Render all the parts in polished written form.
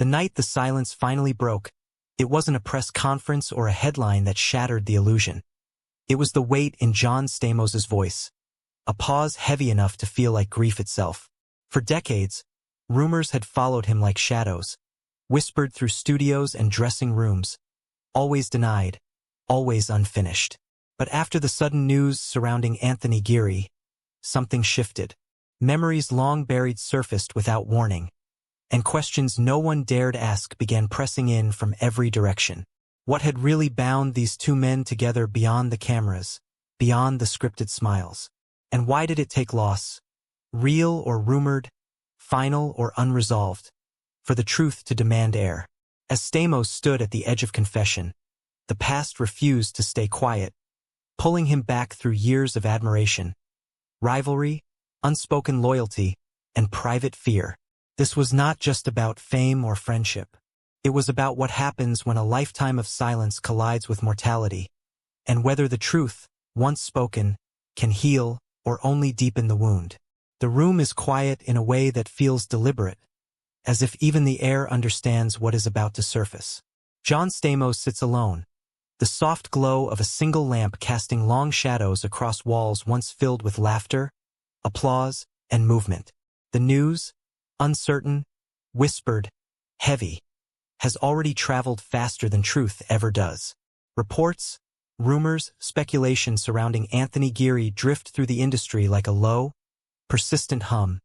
The night the silence finally broke, it wasn't a press conference or a headline that shattered the illusion. It was the weight in John Stamos's voice, a pause heavy enough to feel like grief itself. For decades, rumors had followed him like shadows, whispered through studios and dressing rooms, always denied, always unfinished. But after the sudden news surrounding Anthony Geary, something shifted. Memories long buried surfaced without warning, and questions no one dared ask began pressing in from every direction. What had really bound these two men together beyond the cameras, beyond the scripted smiles? And why did it take loss, real or rumored, final or unresolved, for the truth to demand air? As Stamos stood at the edge of confession, the past refused to stay quiet, pulling him back through years of admiration, rivalry, unspoken loyalty, and private fear. This was not just about fame or friendship. It was about what happens when a lifetime of silence collides with mortality, and whether the truth, once spoken, can heal or only deepen the wound. The room is quiet in a way that feels deliberate, as if even the air understands what is about to surface. John Stamos sits alone, the soft glow of a single lamp casting long shadows across walls once filled with laughter, applause, and movement. The news, uncertain, whispered, heavy, has already traveled faster than truth ever does. Reports, rumors, speculation surrounding Anthony Geary drift through the industry like a low, persistent hum,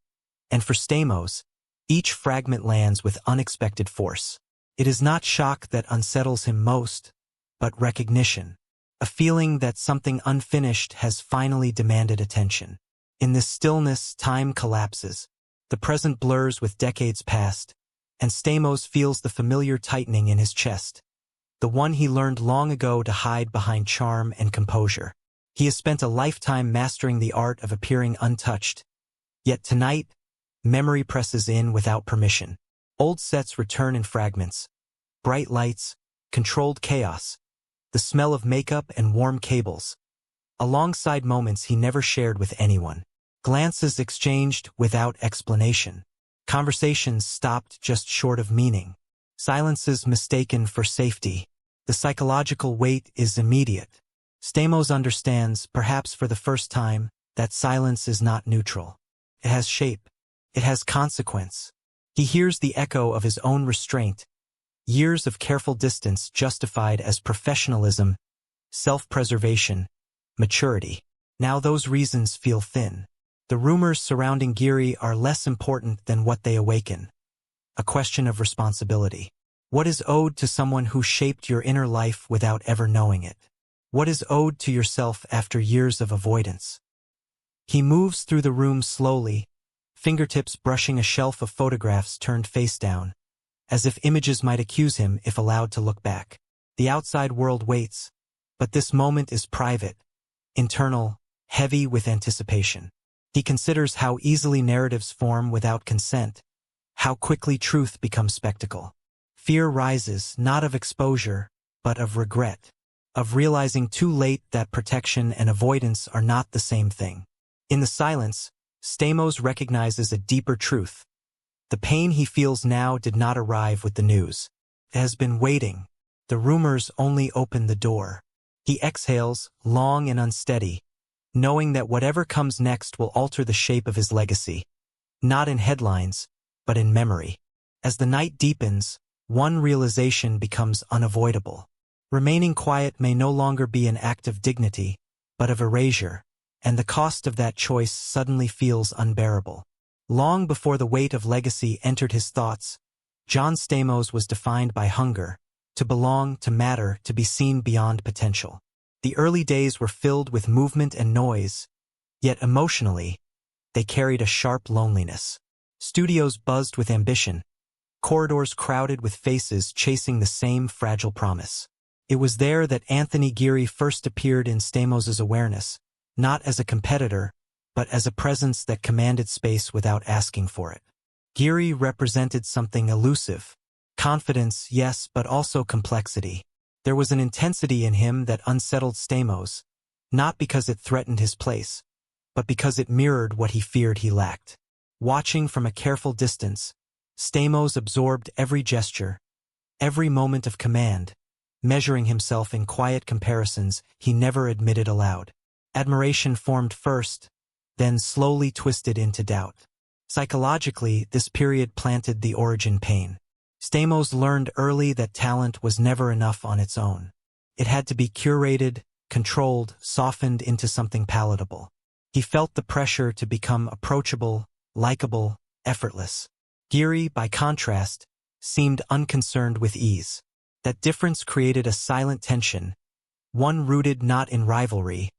and for Stamos, each fragment lands with unexpected force. It is not shock that unsettles him most, but recognition, a feeling that something unfinished has finally demanded attention. In this stillness, time collapses. The present blurs with decades past, and Stamos feels the familiar tightening in his chest, the one he learned long ago to hide behind charm and composure. He has spent a lifetime mastering the art of appearing untouched, yet tonight, memory presses in without permission. Old sets return in fragments, bright lights, controlled chaos, the smell of makeup and warm cables, alongside moments he never shared with anyone. Glances exchanged without explanation. Conversations stopped just short of meaning. Silences mistaken for safety. The psychological weight is immediate. Stamos understands, perhaps for the first time, that silence is not neutral. It has shape. It has consequence. He hears the echo of his own restraint, years of careful distance justified as professionalism, self-preservation, maturity. Now those reasons feel thin. The rumors surrounding Geary are less important than what they awaken. A question of responsibility. What is owed to someone who shaped your inner life without ever knowing it? What is owed to yourself after years of avoidance? He moves through the room slowly, fingertips brushing a shelf of photographs turned face down, as if images might accuse him if allowed to look back. The outside world waits, but this moment is private, internal, heavy with anticipation. He considers how easily narratives form without consent, how quickly truth becomes spectacle. Fear rises, not of exposure, but of regret, of realizing too late that protection and avoidance are not the same thing. In the silence, Stamos recognizes a deeper truth. The pain he feels now did not arrive with the news. It has been waiting. The rumors only opened the door. He exhales, long and unsteady, knowing that whatever comes next will alter the shape of his legacy, not in headlines, but in memory. As the night deepens, one realization becomes unavoidable. Remaining quiet may no longer be an act of dignity, but of erasure, and the cost of that choice suddenly feels unbearable. Long before the weight of legacy entered his thoughts, John Stamos was defined by hunger, to belong, to matter, to be seen beyond potential. The early days were filled with movement and noise, yet emotionally, they carried a sharp loneliness. Studios buzzed with ambition, corridors crowded with faces chasing the same fragile promise. It was there that Anthony Geary first appeared in Stamos's awareness, not as a competitor, but as a presence that commanded space without asking for it. Geary represented something elusive. Confidence, yes, but also complexity. There was an intensity in him that unsettled Stamos, not because it threatened his place, but because it mirrored what he feared he lacked. Watching from a careful distance, Stamos absorbed every gesture, every moment of command, measuring himself in quiet comparisons he never admitted aloud. Admiration formed first, then slowly twisted into doubt. Psychologically, this period planted the origin pain. Stamos learned early that talent was never enough on its own. It had to be curated, controlled, softened into something palatable. He felt the pressure to become approachable, likable, effortless. Geary, by contrast, seemed unconcerned with ease. That difference created a silent tension, one rooted not in rivalry,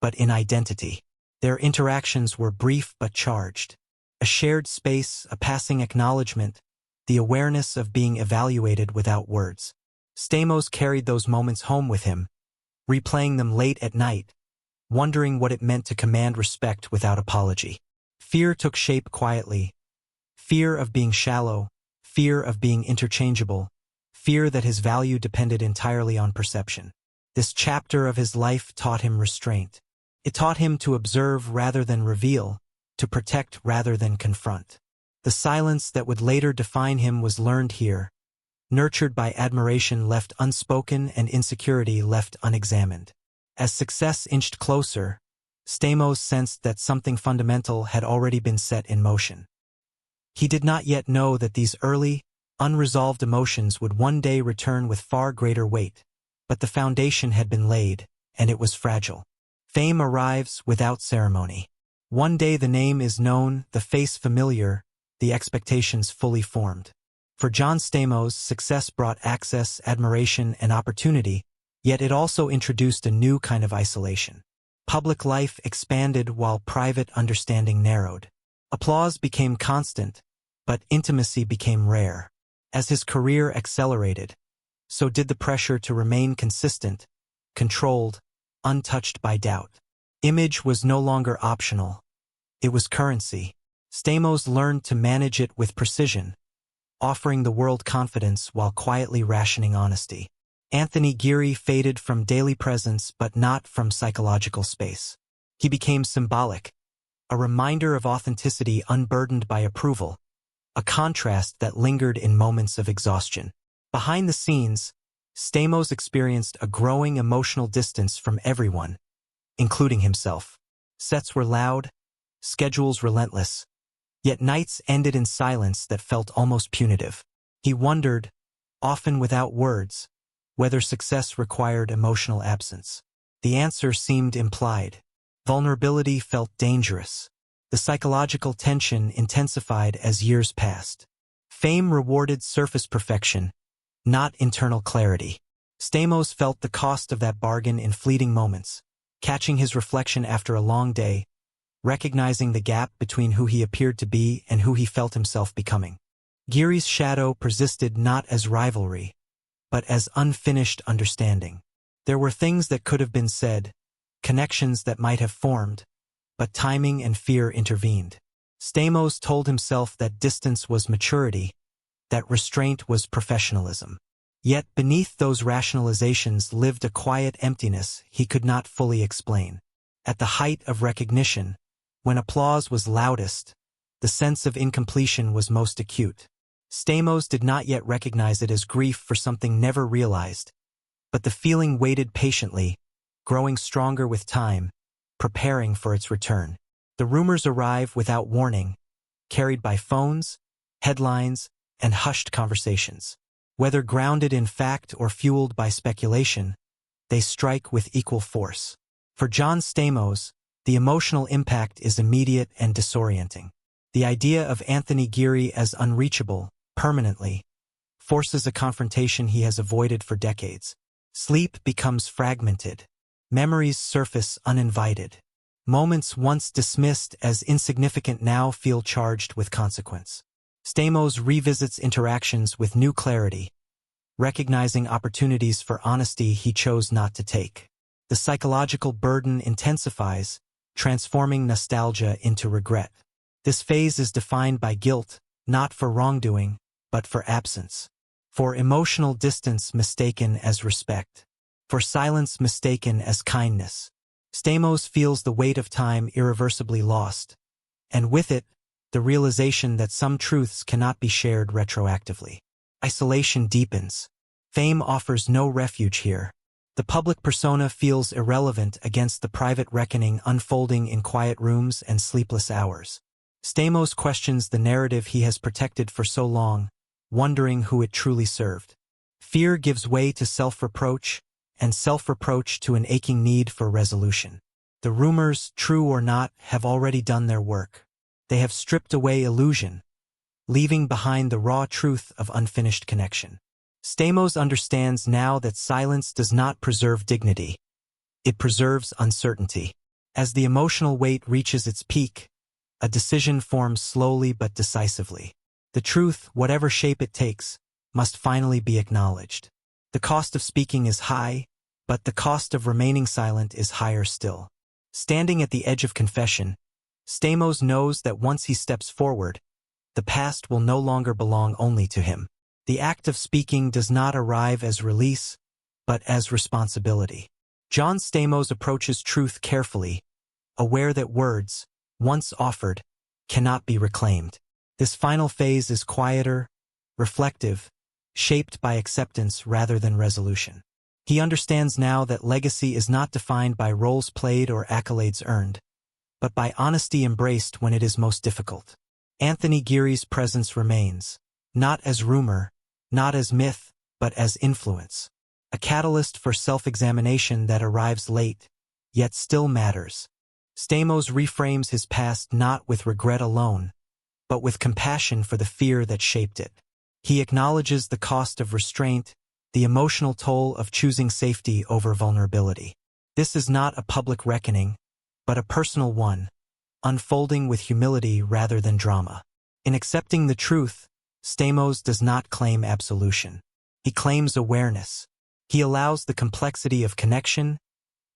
but in identity. Their interactions were brief but charged. A shared space, a passing acknowledgement, the awareness of being evaluated without words. Stamos carried those moments home with him, replaying them late at night, wondering what it meant to command respect without apology. Fear took shape quietly. Fear of being shallow, fear of being interchangeable, fear that his value depended entirely on perception. This chapter of his life taught him restraint. It taught him to observe rather than reveal, to protect rather than confront. The silence that would later define him was learned here, nurtured by admiration left unspoken and insecurity left unexamined. As success inched closer, Stamos sensed that something fundamental had already been set in motion. He did not yet know that these early, unresolved emotions would one day return with far greater weight, but the foundation had been laid, and it was fragile. Fame arrives without ceremony. One day the name is known, the face familiar, the expectations fully formed. For John Stamos, success brought access, admiration, and opportunity, yet it also introduced a new kind of isolation. Public life expanded while private understanding narrowed. Applause became constant, but intimacy became rare. As his career accelerated, so did the pressure to remain consistent, controlled, untouched by doubt. Image was no longer optional. It was currency. Stamos learned to manage it with precision, offering the world confidence while quietly rationing honesty. Anthony Geary faded from daily presence but not from psychological space. He became symbolic, a reminder of authenticity unburdened by approval, a contrast that lingered in moments of exhaustion. Behind the scenes, Stamos experienced a growing emotional distance from everyone, including himself. Sets were loud, schedules relentless, yet nights ended in silence that felt almost punitive. He wondered, often without words, whether success required emotional absence. The answer seemed implied. Vulnerability felt dangerous. The psychological tension intensified as years passed. Fame rewarded surface perfection, not internal clarity. Stamos felt the cost of that bargain in fleeting moments, catching his reflection after a long day, recognizing the gap between who he appeared to be and who he felt himself becoming. Geary's shadow persisted not as rivalry, but as unfinished understanding. There were things that could have been said, connections that might have formed, but timing and fear intervened. Stamos told himself that distance was maturity, that restraint was professionalism. Yet beneath those rationalizations lived a quiet emptiness he could not fully explain. At the height of recognition, when applause was loudest, the sense of incompletion was most acute. Stamos did not yet recognize it as grief for something never realized, but the feeling waited patiently, growing stronger with time, preparing for its return. The rumors arrive without warning, carried by phones, headlines, and hushed conversations. Whether grounded in fact or fueled by speculation, they strike with equal force. For John Stamos, the emotional impact is immediate and disorienting. The idea of Anthony Geary as unreachable, permanently, forces a confrontation he has avoided for decades. Sleep becomes fragmented. Memories surface uninvited. Moments once dismissed as insignificant now feel charged with consequence. Stamos revisits interactions with new clarity, recognizing opportunities for honesty he chose not to take. The psychological burden intensifies, transforming nostalgia into regret. This phase is defined by guilt, not for wrongdoing, but for absence. For emotional distance mistaken as respect. For silence mistaken as kindness. Stamos feels the weight of time irreversibly lost, and with it, the realization that some truths cannot be shared retroactively. Isolation deepens. Fame offers no refuge here. The public persona feels irrelevant against the private reckoning unfolding in quiet rooms and sleepless hours. Stamos questions the narrative he has protected for so long, wondering who it truly served. Fear gives way to self-reproach, and self-reproach to an aching need for resolution. The rumors, true or not, have already done their work. They have stripped away illusion, leaving behind the raw truth of unfinished connection. Stamos understands now that silence does not preserve dignity. It preserves uncertainty. As the emotional weight reaches its peak, a decision forms slowly but decisively. The truth, whatever shape it takes, must finally be acknowledged. The cost of speaking is high, but the cost of remaining silent is higher still. Standing at the edge of confession, Stamos knows that once he steps forward, the past will no longer belong only to him. The act of speaking does not arrive as release, but as responsibility. John Stamos approaches truth carefully, aware that words, once offered, cannot be reclaimed. This final phase is quieter, reflective, shaped by acceptance rather than resolution. He understands now that legacy is not defined by roles played or accolades earned, but by honesty embraced when it is most difficult. Anthony Geary's presence remains, not as rumor, not as myth, but as influence. A catalyst for self-examination that arrives late, yet still matters. Stamos reframes his past not with regret alone, but with compassion for the fear that shaped it. He acknowledges the cost of restraint, the emotional toll of choosing safety over vulnerability. This is not a public reckoning, but a personal one, unfolding with humility rather than drama. In accepting the truth, Stamos does not claim absolution. He claims awareness. He allows the complexity of connection,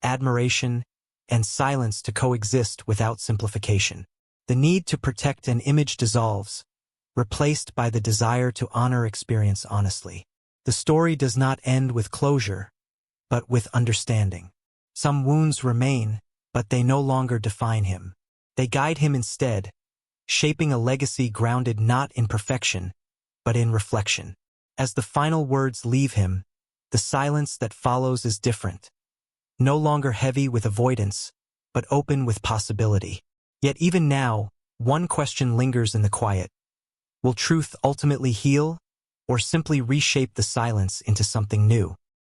admiration, and silence to coexist without simplification. The need to protect an image dissolves, replaced by the desire to honor experience honestly. The story does not end with closure, but with understanding. Some wounds remain, but they no longer define him. They guide him instead, shaping a legacy grounded not in perfection, but in reflection. As the final words leave him, the silence that follows is different. No longer heavy with avoidance, but open with possibility. Yet even now, one question lingers in the quiet. Will truth ultimately heal, or simply reshape the silence into something new?